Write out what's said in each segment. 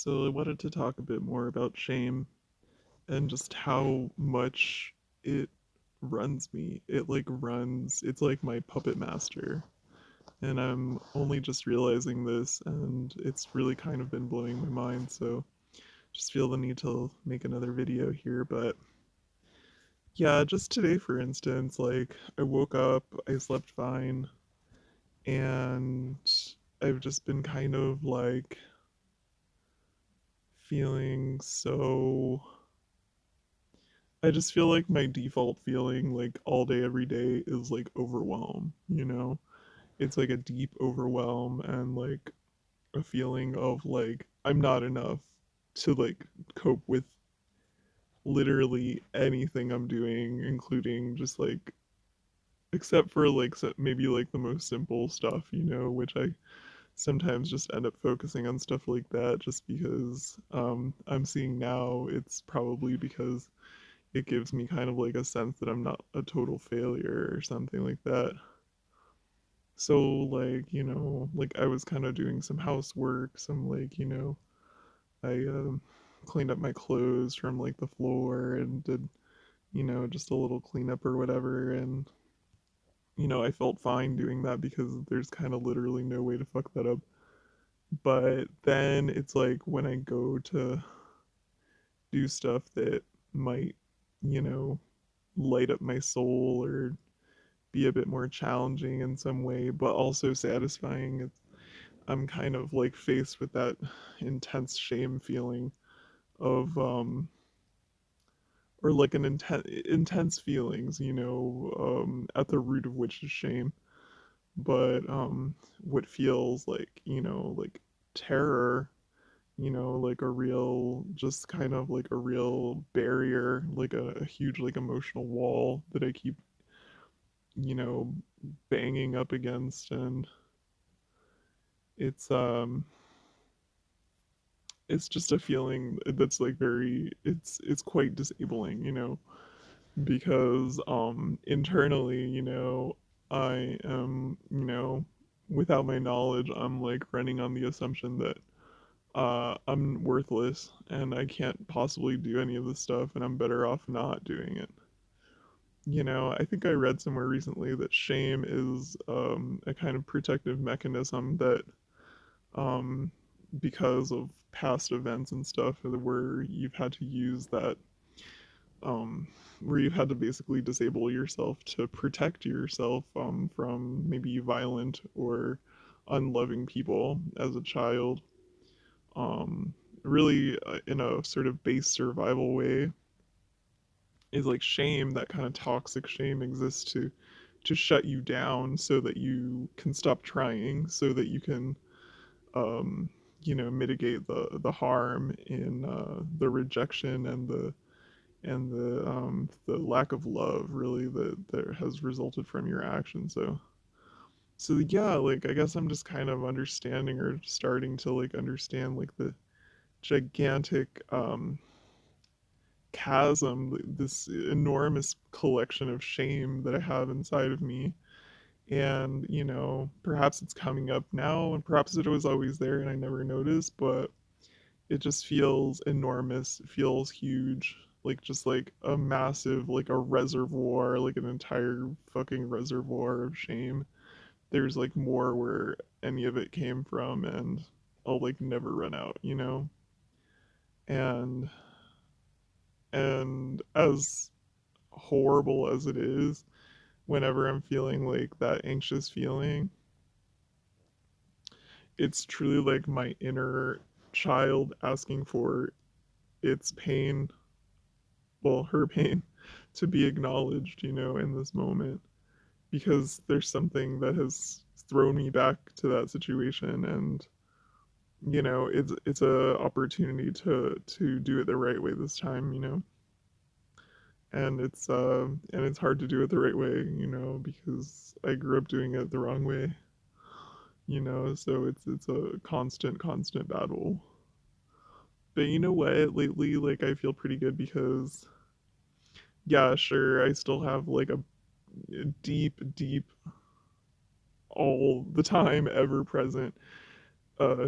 So I wanted to talk a bit more about shame and just how much it runs me. It's like my puppet master. And I'm only just realizing this, and it's really kind of been blowing my mind. So just feel the need to make another video here. But yeah, just today, for instance, like I woke up, I slept fine, and I've just been kind of like feeling so I just feel like my default feeling, like all day, every day, is like overwhelm, you know? It's like a deep overwhelm and like a feeling of like I'm not enough to like cope with literally anything I'm doing, including just like, except for like maybe like the most simple stuff, which I sometimes just end up focusing on stuff like that just because I'm seeing now it's probably because it gives me kind of like a sense that I'm not a total failure or something like that. So like, like I was kind of doing some housework, some like, I cleaned up my clothes from like the floor and did, just a little cleanup or whatever and I felt fine doing that because there's kind of literally no way to fuck that up. But then it's like when I go to do stuff that might, you know, light up my soul or be a bit more challenging in some way, but also satisfying. I'm kind of like faced with that intense shame feeling of, or like an intense feelings, at the root of which is shame. But what feels like, like terror, like a real, just kind of like a real barrier, like a huge, like emotional wall that I keep, you know, banging up against. And it's it's just a feeling that's like it's quite disabling, because internally, I am, without my knowledge, I'm like running on the assumption that I'm worthless and I can't possibly do any of this stuff and I'm better off not doing it. I think I read somewhere recently that shame is a kind of protective mechanism that um, because of past events and stuff where you've had to use that, um, where you've had to basically disable yourself to protect yourself from maybe violent or unloving people as a child. Um, really, in a sort of base survival way, is like shame. That kind of toxic shame exists to shut you down so that you can stop trying, so that you can um, mitigate the harm in the rejection and the lack of love really that has resulted from your action. So yeah, like I guess I'm just kind of understanding or starting to like understand like the gigantic chasm, this enormous collection of shame that I have inside of me. And, perhaps it's coming up now, and perhaps it was always there and I never noticed, but it just feels enormous. It feels huge. Like just like a massive, like a reservoir, like an entire fucking reservoir of shame. There's like more where any of it came from, and I'll like never run out, And as horrible as it is, whenever I'm feeling like that anxious feeling, it's truly like my inner child asking for its pain, well, her pain, to be acknowledged, in this moment, because there's something that has thrown me back to that situation, and it's a opportunity to do it the right way this time, and it's hard to do it the right way, because I grew up doing it the wrong way, so it's a constant battle. But you know what? Lately, like I feel pretty good because yeah, sure, I still have like a deep, all the time, ever present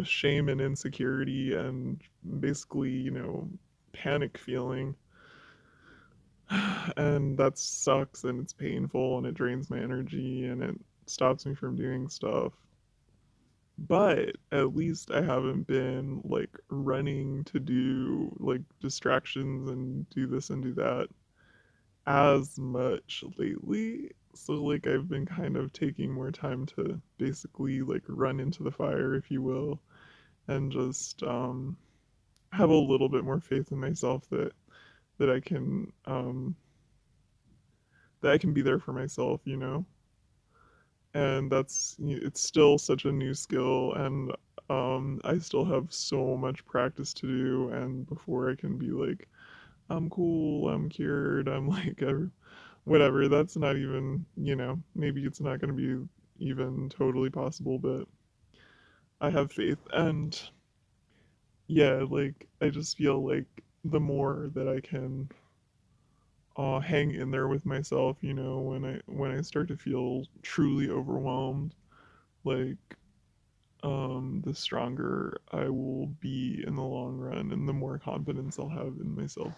shame and insecurity and basically, panic feeling. And that sucks and it's painful and it drains my energy and it stops me from doing stuff. But at least I haven't been like running to do like distractions and do this and do that as much lately. So like I've been kind of taking more time to basically like run into the fire, if you will, and just have a little bit more faith in myself that I can that I can be there for myself, And it's still such a new skill, and I still have so much practice to do, and before I can be like, I'm cool, I'm cured, I'm like whatever. That's not even, maybe it's not going to be even totally possible, but I have faith. And yeah, like I just feel like the more that I can hang in there with myself, when I start to feel truly overwhelmed, like the stronger I will be in the long run and the more confidence I'll have in myself.